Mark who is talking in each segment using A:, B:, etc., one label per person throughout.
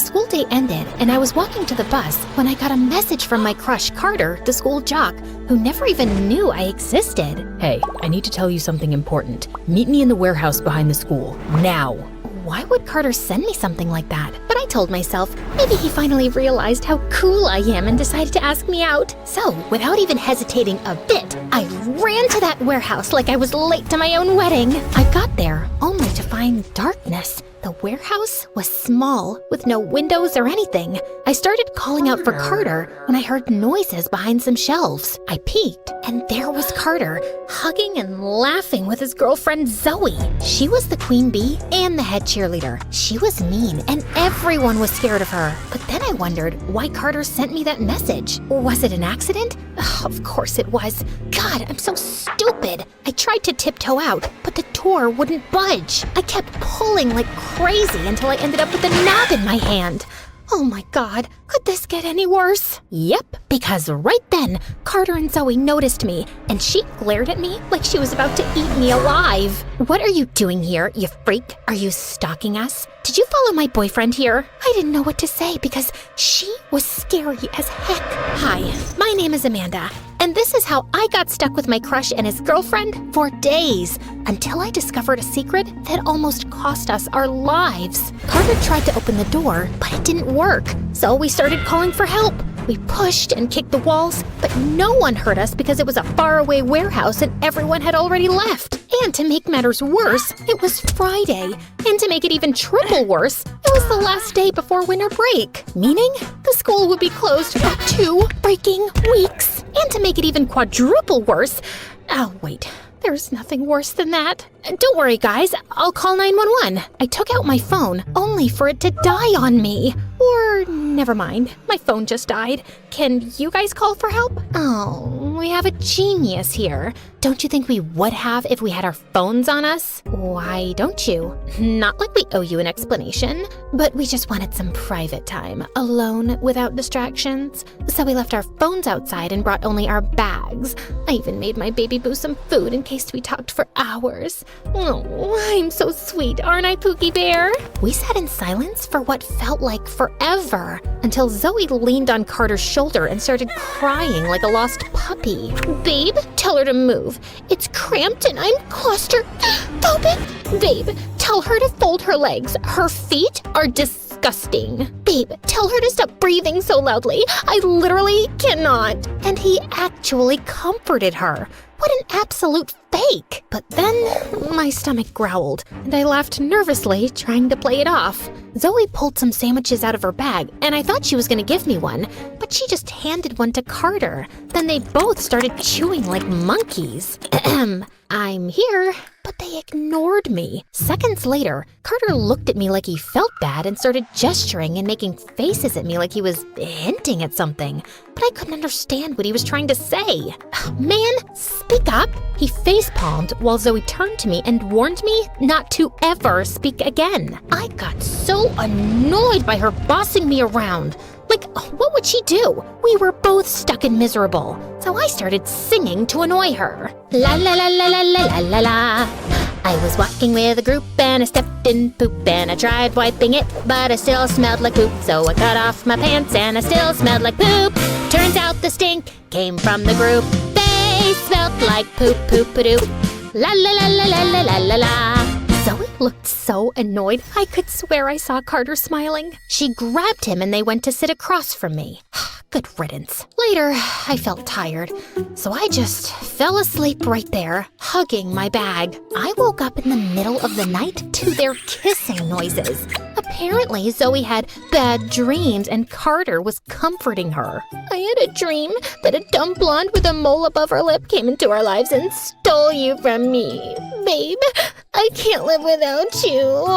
A: school day ended, and I was walking to the bus when I got a message from my crush Carter, the school jock, who never even knew I existed.
B: Hey, I need to tell you something important. Meet me in the warehouse behind the school, now.
A: Why would Carter send me something like that? But I told myself, maybe he finally realized how cool I am and decided to ask me out. So, without even hesitating a bit, I ran to that warehouse like I was late to my own wedding. I got there only to find darkness. The warehouse was small, with no windows or anything. I started calling out for Carter when I heard noises behind some shelves. I peeked, and there was Carter, hugging and laughing with his girlfriend Zoe. She was the queen bee and the head cheerleader. She was mean, and everyone was scared of her. But then I wondered why Carter sent me that message. Was it an accident? Ugh, of course it was. God, I'm so stupid. I tried to tiptoe out, but the door wouldn't budge. I kept pulling like crazy until I ended up with a knob in my hand. Oh my God, could this get any worse? Yep, because right then, Carter and Zoe noticed me, and she glared at me like she was about to eat me alive. What are you doing here, you freak? Are you stalking us? Did you follow my boyfriend here? I didn't know what to say because she was scary as heck. Hi, my name is Amanda, and this is how I got stuck with my crush and his girlfriend for days, until I discovered a secret that almost cost us our lives. Carter tried to open the door, but it didn't work, so we started calling for help. We pushed and kicked the walls, but no one heard us because it was a faraway warehouse and everyone had already left. And to make matters worse, it was Friday. And to make it even triple worse, it was the last day before winter break, meaning the school would be closed for 2 freaking weeks. And to make it even quadruple worse, oh wait, there's nothing worse than that. Don't worry, guys, I'll call 911. I took out my phone, only for it to die on me. Or, never mind, my phone just died. Can you guys call for help? Oh, we have a genius here. Don't you think we would have if we had our phones on us? Why don't you? Not like we owe you an explanation, but we just wanted some private time, alone without distractions. So we left our phones outside and brought only our bags. I even made my baby boo some food in case we talked for hours. Oh, I'm so sweet, aren't I, Pookie Bear? We sat in silence for what felt like forever, until Zoe leaned on Carter's shoulder and started crying like a lost puppy. Babe, tell her to move. It's cramped and I'm claustrophobic. Babe, tell her to fold her legs. Her feet are disgusting. Babe, tell her to stop breathing so loudly. I literally cannot. And he actually comforted her. What an absolute fake! But then my stomach growled, and I laughed nervously, trying to play it off. Zoe pulled some sandwiches out of her bag, and I thought she was gonna give me one, but she just handed one to Carter. Then they both started chewing like monkeys. I'm here, but they ignored me. Seconds later, Carter looked at me like he felt bad and started gesturing and making faces at me like he was hinting at something. But I couldn't understand what he was trying to say. Man, speak up! He face-palmed while Zoe turned to me and warned me not to ever speak again. I got so annoyed by her bossing me around. Like, what would she do? We were both stuck and miserable. So I started singing to annoy her. La la la la la la la la la. I was walking with a group and I stepped in poop and I tried wiping it, but I still smelled like poop. So I cut off my pants and I still smelled like poop. Turns out the stink came from the group. They smelled like poop, poop-a-doop. La la la la la la la la la. Zoe looked so annoyed, I could swear I saw Carter smiling. She grabbed him and they went to sit across from me. Good riddance. Later, I felt tired, so I just fell asleep right there, hugging my bag. I woke up in the middle of the night to their kissing noises. Apparently, Zoe had bad dreams and Carter was comforting her. I had a dream that a dumb blonde with a mole above her lip came into our lives and stole you from me. Babe, I can't live without you.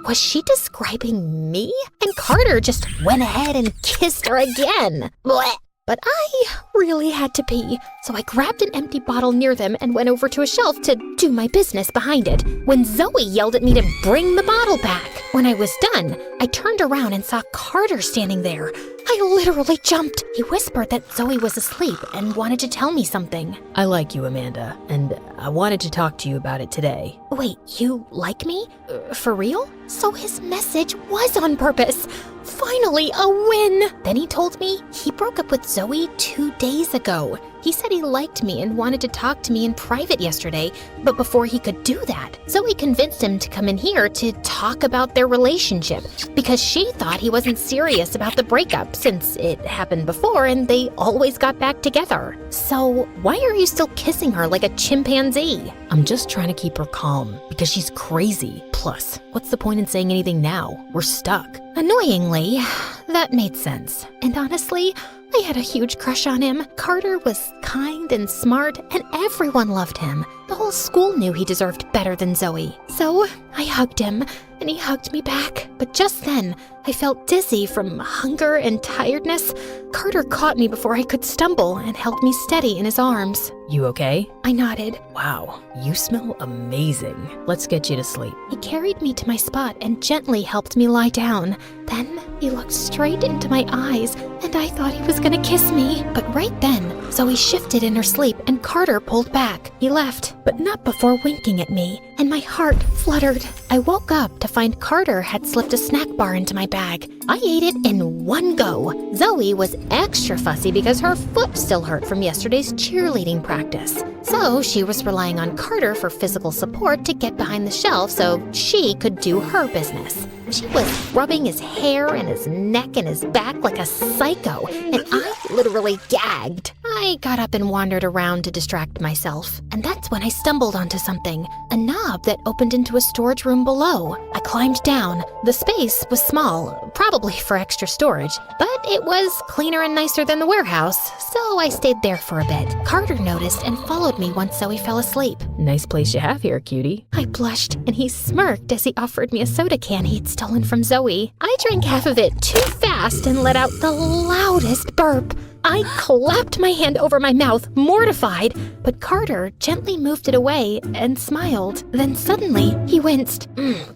A: Was she describing me? And Carter just went ahead and kissed her again. Blech. but I really had to pee, so I grabbed an empty bottle near them and went over to a shelf to do my business behind it, when Zoe yelled at me to bring the bottle back. When I was done, I turned around and saw Carter standing there. I literally jumped. He whispered that Zoe was asleep and wanted to tell me something.
B: I like you, Amanda, and I wanted to talk to you about it today.
A: Wait, you like me? For real? So his message was on purpose. Finally, a win! Then he told me he broke up with Zoe 2 days ago. He said he liked me and wanted to talk to me in private yesterday, but before he could do that, Zoe convinced him to come in here to talk about their relationship because she thought he wasn't serious about the breakup since it happened before and they always got back together. So why are you still kissing her like a chimpanzee?
B: I'm just trying to keep her calm because she's crazy. Plus, what's the point in saying anything now? We're stuck.
A: Annoyingly, that made sense. And honestly, I had a huge crush on him. Carter was kind and smart, and everyone loved him. The whole school knew he deserved better than Zoe. So I hugged him, and he hugged me back. But just then, I felt dizzy from hunger and tiredness. Carter caught me before I could stumble and held me steady in his arms.
B: You okay?
A: I nodded.
B: Wow, you smell amazing. Let's get you to sleep.
A: He carried me to my spot and gently helped me lie down. Then he looked straight into my eyes, and I thought he was gonna kiss me. But right then, Zoe shifted in her sleep and Carter pulled back. He left, but not before winking at me, and my heart fluttered. I woke up to find Carter had slipped a snack bar into my bag. I ate it in one go. Zoe was extra fussy because her foot still hurt from yesterday's cheerleading practice. So she was relying on Carter for physical support to get behind the shelf so she could do her business. She was rubbing his hair and his neck and his back like a psycho, and I literally gagged. I got up and wandered around to distract myself, and that's when I stumbled onto something, a knob that opened into a storage room below. I climbed down. The space was small, probably for extra storage, but it was cleaner and nicer than the warehouse, so I stayed there for a bit. Carter noticed and followed me once Zoe fell asleep.
B: Nice place you have here, cutie.
A: I blushed, and he smirked as he offered me a soda can he'd stolen from Zoe. I drank half of it too fast and let out the loudest burp. I clapped my hand over my mouth, mortified, but Carter gently moved it away and smiled. Then suddenly, he winced.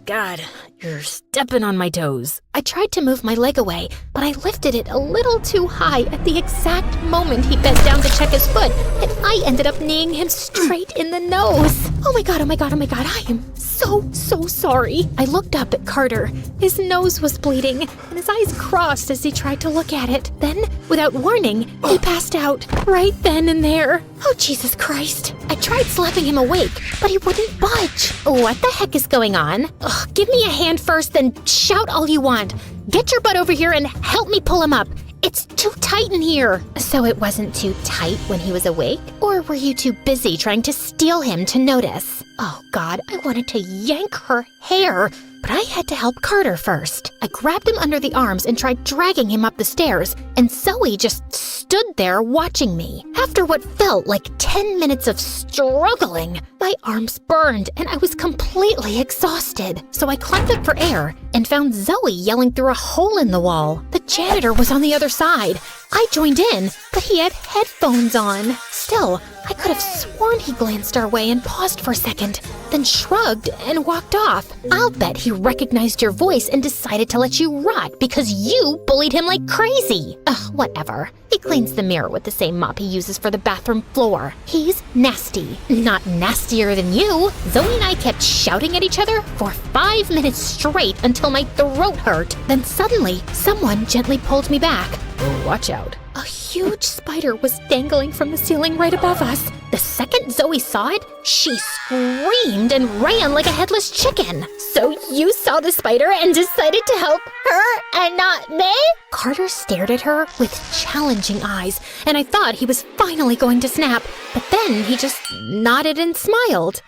B: God, you're stepping on my toes.
A: I tried to move my leg away, but I lifted it a little too high at the exact moment he bent down to check his foot, and I ended up kneeing him straight in the nose. Oh my god, I am so sorry. I looked up at Carter. His nose was bleeding, and his eyes crossed as he tried to look at it. Then, without warning, he passed out right then and there. Oh, Jesus Christ. I tried slapping him awake, but he wouldn't budge. What the heck is going on? Ugh, give me a hand first, then shout all you want. Get your butt over here and help me pull him up. It's too tight in here. So it wasn't too tight when he was awake? Or were you too busy trying to steal him to notice? Oh God, I wanted to yank her hair, but I had to help Carter first. I grabbed him under the arms and tried dragging him up the stairs, and Zoe just stood there watching me. After what felt like 10 minutes of struggling, my arms burned and I was completely exhausted. So I climbed up for air and found Zoe yelling through a hole in the wall. The janitor was on the other side. I joined in, but he had headphones on. Still, I could have sworn he glanced our way and paused for a second, then shrugged and walked off. I'll bet he recognized your voice and decided to let you rot because you bullied him like crazy. Ugh, whatever. He cleans the mirror with the same mop he uses for the bathroom floor. He's nasty. Not nastier than you. Zoe and I kept shouting at each other for 5 minutes straight until my throat hurt. Then suddenly, someone gently pulled me back.
B: Oh, watch out.
A: A huge spider was dangling from the ceiling right above us. The second Zoe saw it, she screamed and ran like a headless chicken. So you saw the spider and decided to help her and not me? Carter stared at her with challenging eyes, and I thought he was finally going to snap. But then he just nodded and smiled.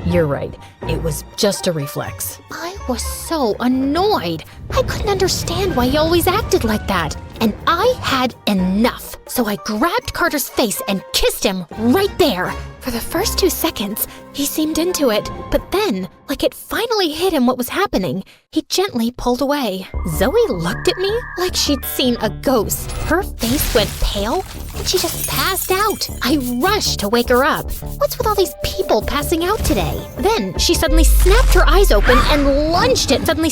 B: You're right. It was just a reflex.
A: I was so annoyed. I couldn't understand why he always acted like that. And I had enough. So I grabbed Carter's face and kissed him right there. For the first 2 seconds, he seemed into it. But then, Like it finally hit him what was happening. He gently pulled away. Zoe looked at me like she'd seen a ghost. Her face went pale, and she just passed out. I rushed to wake her up. What's with all these people passing out today? Then she suddenly snapped her eyes open and lunged at me.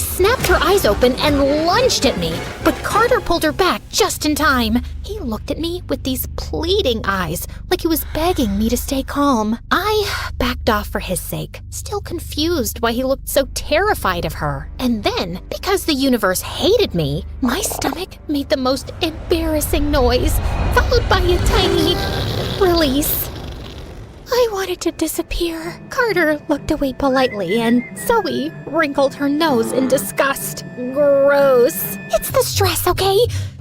A: But Carter pulled her back just in time. He looked at me with these pleading eyes, like he was begging me to stay calm. I backed off for his sake, still confused why he looked so terrified of her. And then, because the universe hated me, my stomach made the most embarrassing noise, followed by a tiny release. I wanted to disappear. Carter looked away politely, and Zoe wrinkled her nose in disgust. Gross. It's the stress, okay?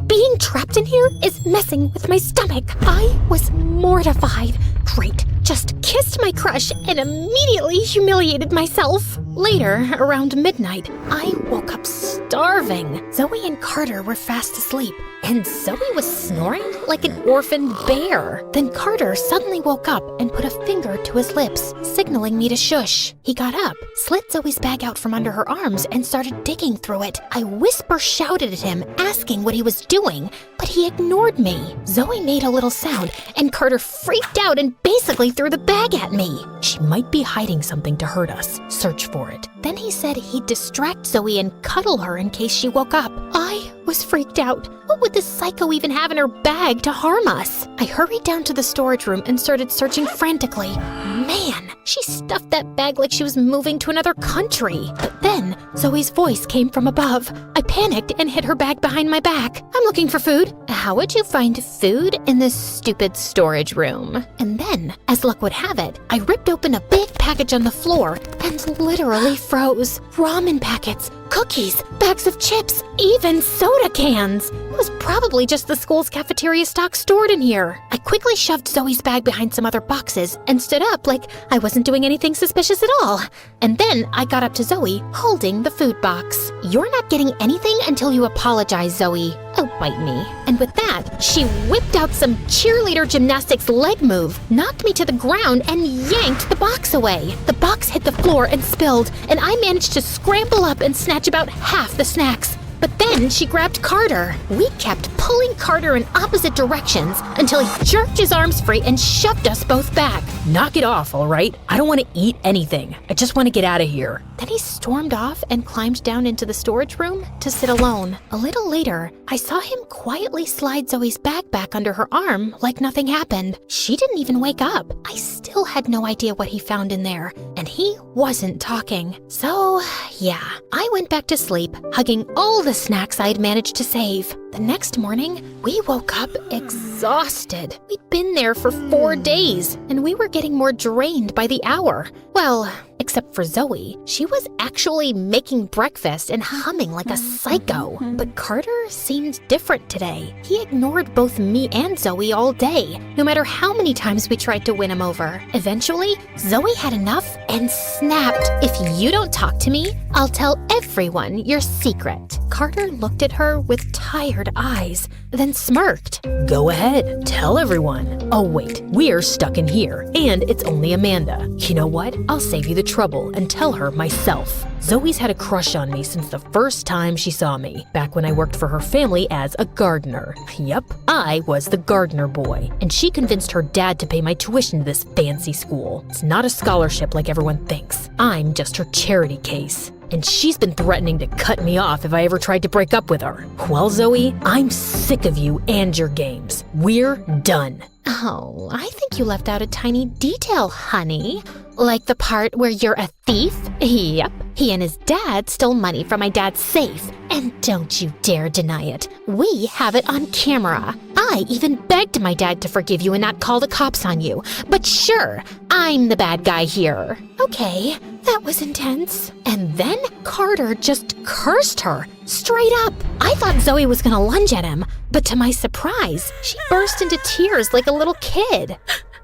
A: Being trapped in here is messing with my stomach. I was mortified. Great. Just kissed my crush and immediately humiliated myself. Later, around midnight, I woke up starving. Zoe and Carter were fast asleep, and Zoe was snoring like an orphaned bear. Then Carter suddenly woke up and put a finger to his lips, signaling me to shush. He got up, slid Zoe's bag out from under her arms, and started digging through it. I whisper shouted at him, asking what he was doing, but he ignored me. Zoe made a little sound, and Carter freaked out and basically threw the bag at me.
B: She might be hiding something to hurt us. Search for it.
A: Then he said he'd distract Zoe and cuddle her in case she woke up. I was freaked out. What would this psycho even have in her bag to harm us? I hurried down to the storage room and started searching frantically. Man, she stuffed that bag like she was moving to another country. But then Zoe's voice came from above. I panicked and hid her bag behind my back. I'm looking for food. How would you find food in this stupid storage room? And then, as luck would have it, I ripped open a big package on the floor and literally froze. Ramen packets, cookies, bags of chips, even soda cans. It was probably just the school's cafeteria stock stored in here. I quickly shoved Zoe's bag behind some other boxes and stood up like I wasn't doing anything suspicious at all. And then I got up to Zoe, holding the food box. You're not getting anything until you apologize, Zoe. Oh, bite me. And with that, she whipped out some cheerleader gymnastics leg move, knocked me to the ground, and yanked the box away. The box hit the floor and spilled, and I managed to scramble up and snatch about half the snacks. But then she grabbed Carter. We kept pulling Carter in opposite directions until he jerked his arms free and shoved us both back.
B: Knock it off, all right? I don't want to eat anything. I just want to get out of here.
A: Then he stormed off and climbed down into the storage room to sit alone. A little later, I saw him quietly slide Zoe's bag back under her arm like nothing happened. She didn't even wake up. I still had no idea what he found in there, and he wasn't talking. So, yeah, I went back to sleep, hugging all the snacks I'd managed to save. The next morning, we woke up exhausted. We'd been there for 4 days, and we were getting more drained by the hour. Well, except for Zoe. She was actually making breakfast and humming like a psycho. But Carter seemed different today. He ignored both me and Zoe all day, no matter how many times we tried to win him over. Eventually, Zoe had enough and snapped. If you don't talk to me, I'll tell everyone your secret. Carter looked at her with tired eyes, then smirked.
B: Go ahead, tell everyone. Oh wait, we're stuck in here, and it's only Amanda. You know what? I'll save you the trouble and tell her myself. Zoe's had a crush on me since the first time she saw me, back when I worked for her family as a gardener. Yep, I was the gardener boy, and she convinced her dad to pay my tuition to this fancy school. It's not a scholarship like everyone thinks. I'm just her charity case. And she's been threatening to cut me off if I ever tried to break up with her. Well, Zoe, I'm sick of you and your games. We're done.
A: Oh, I think you left out a tiny detail, honey. Like the part where you're a thief? Yep. He and his dad stole money from my dad's safe. And don't you dare deny it. We have it on camera. I even begged my dad to forgive you and not call the cops on you. But sure, I'm the bad guy here. Okay, that was intense. And then Carter just cursed her, straight up. I thought Zoe was gonna lunge at him, but to my surprise, she burst into tears like a little kid.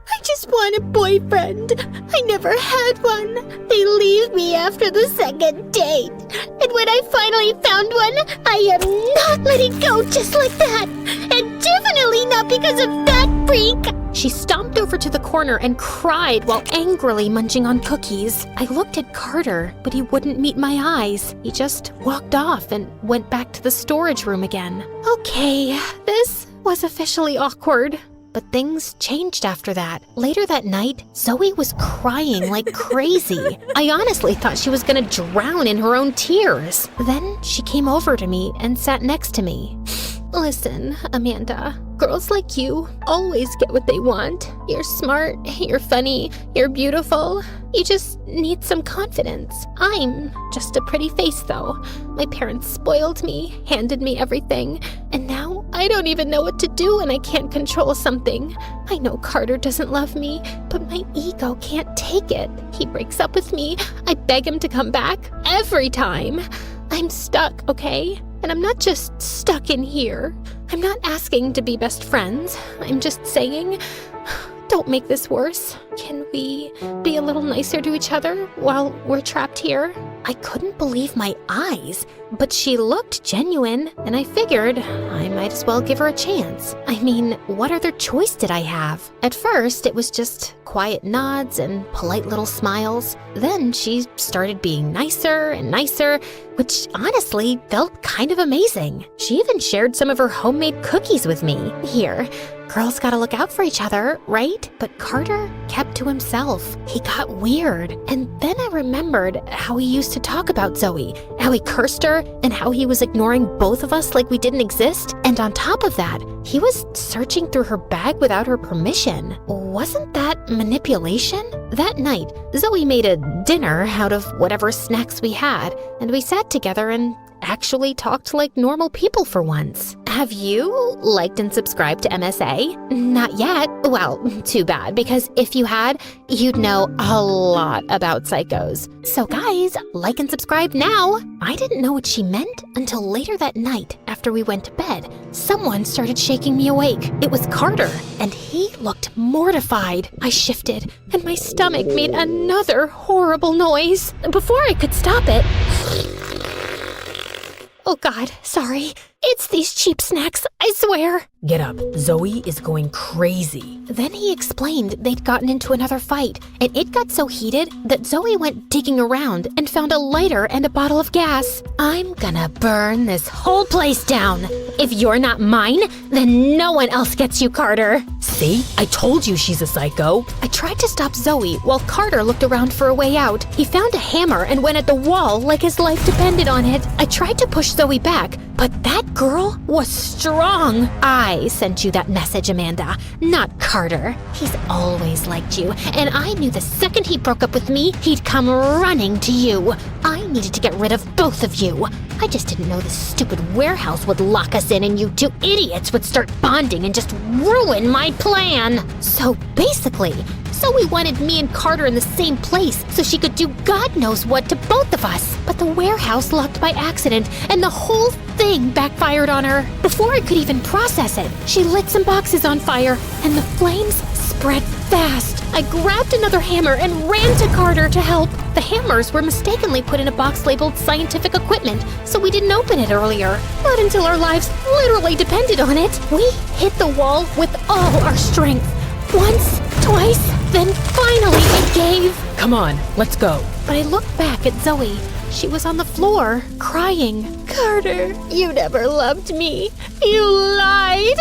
A: I just want a boyfriend. I never had one. They leave me after the second date. And when I finally found one, I am not letting go just like that. And definitely not because of that freak. She stomped over to the corner and cried while angrily munching on cookies. I looked at Carter, but he wouldn't meet my eyes. He just walked off and went back to the storage room again. Okay, this was officially awkward. But things changed after that. Later that night, Zoe was crying like crazy. I honestly thought she was gonna drown in her own tears. Then she came over to me and sat next to me. Listen, Amanda, girls like you always get what they want. You're smart, you're funny, you're beautiful. You just need some confidence. I'm just a pretty face, though. My parents spoiled me, handed me everything, and now I don't even know what to do when I can't control something. I know Carter doesn't love me, but my ego can't take it. He breaks up with me. I beg him to come back every time. I'm stuck, okay? And I'm not just stuck in here. I'm not asking to be best friends. I'm just saying, don't make this worse. Can we be a little nicer to each other while we're trapped here? I couldn't believe my eyes, but she looked genuine, and I figured I might as well give her a chance. I mean, what other choice did I have? At first, it was just quiet nods and polite little smiles. Then she started being nicer and nicer, which honestly felt kind of amazing. She even shared some of her homemade cookies with me. Here, girls gotta look out for each other, right? But Carter kept to himself. He got weird. And then I remembered how he used to talk about Zoe, how he cursed her, and how he was ignoring both of us like we didn't exist. And on top of that, he was searching through her bag without her permission. Wasn't that manipulation? That night, Zoe made a dinner out of whatever snacks we had, and we sat together and actually talked like normal people for once. Have you liked and subscribed to MSA? Not yet. Well, too bad, because if you had, you'd know a lot about psychos. So guys, like and subscribe now. I didn't know what she meant until later that night after we went to bed. Someone started shaking me awake. It was Carter, and he looked mortified. I shifted, and my stomach made another horrible noise. Before I could stop it, oh God, sorry. It's these cheap snacks, I swear.
B: Get up. Zoe is going crazy.
A: Then he explained they'd gotten into another fight, and it got so heated that Zoe went digging around and found a lighter and a bottle of gas. I'm gonna burn this whole place down. If you're not mine, then no one else gets you, Carter.
B: See? I told you she's a psycho.
A: I tried to stop Zoe while Carter looked around for a way out. He found a hammer and went at the wall like his life depended on it. I tried to push Zoe back, but that girl was strong. I sent you that message, Amanda, not Carter. He's always liked you, and I knew the second he broke up with me, he'd come running to you. I needed to get rid of both of you. I just didn't know this stupid warehouse would lock us in and you two idiots would start bonding and just ruin my plan. So basically, Zoe wanted me and Carter in the same place so she could do God knows what to both of us. But the warehouse locked by accident and the whole thing backfired on her. Before I could even process it, she lit some boxes on fire and the flames spread fast. I grabbed another hammer and ran to Carter to help. The hammers were mistakenly put in a box labeled scientific equipment, so we didn't open it earlier. Not until our lives literally depended on it. We hit the wall with all our strength. Once, twice, then finally it gave.
B: Come on, let's go.
A: But I looked back at Zoe. She was on the floor, crying. Carter, you never loved me. You lied.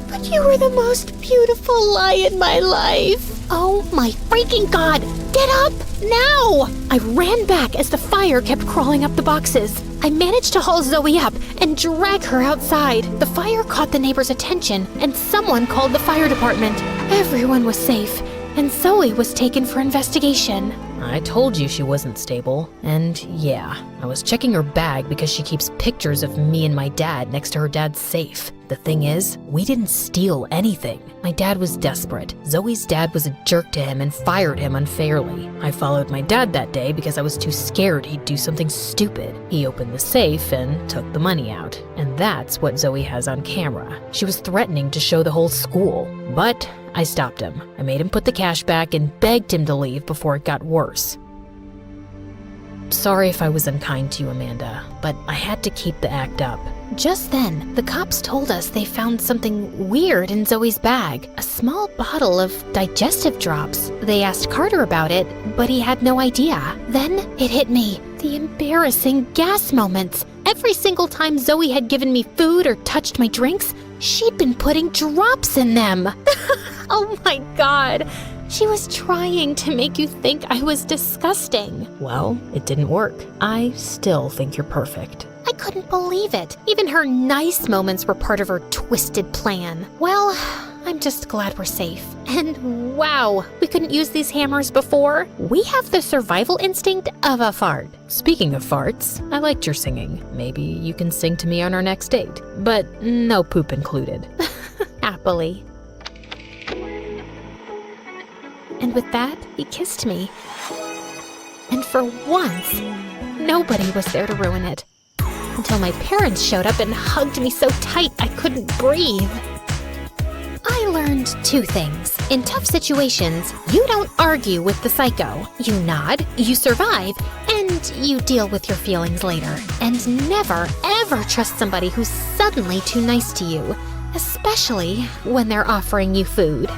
A: But you were the most beautiful lie in my life. Oh my freaking God! Get up, now! I ran back as the fire kept crawling up the boxes. I managed to haul Zoe up and drag her outside. The fire caught the neighbor's attention, and someone called the fire department. Everyone was safe, and Zoe was taken for investigation.
B: I told you she wasn't stable. And yeah, I was checking her bag because she keeps pictures of me and my dad next to her dad's safe. The thing is, we didn't steal anything. My dad was desperate. Zoe's dad was a jerk to him and fired him unfairly. I followed my dad that day because I was too scared he'd do something stupid. He opened the safe and took the money out. And that's what Zoe has on camera. She was threatening to show the whole school. But I stopped him. I made him put the cash back and begged him to leave before it got worse. Sorry if I was unkind to you, Amanda, but I had to keep the act up.
A: Just then, the cops told us they found something weird in Zoe's bag, a small bottle of digestive drops. They asked Carter about it, but he had no idea. Then it hit me, the embarrassing gas moments. Every single time Zoe had given me food or touched my drinks, she'd been putting drops in them. Oh my God. She was trying to make you think I was disgusting.
B: Well, it didn't work. I still think you're perfect.
A: I couldn't believe it. Even her nice moments were part of her twisted plan. Well, I'm just glad we're safe. And wow, we couldn't use these hammers before. We have the survival instinct of a fart.
B: Speaking of farts, I liked your singing. Maybe you can sing to me on our next date, but no poop included.
A: Happily. And with that, he kissed me. And for once, nobody was there to ruin it. Until my parents showed up and hugged me so tight I couldn't breathe. I learned two things. In tough situations, you don't argue with the psycho. You nod, you survive, and you deal with your feelings later. And never, ever trust somebody who's suddenly too nice to you, especially when they're offering you food.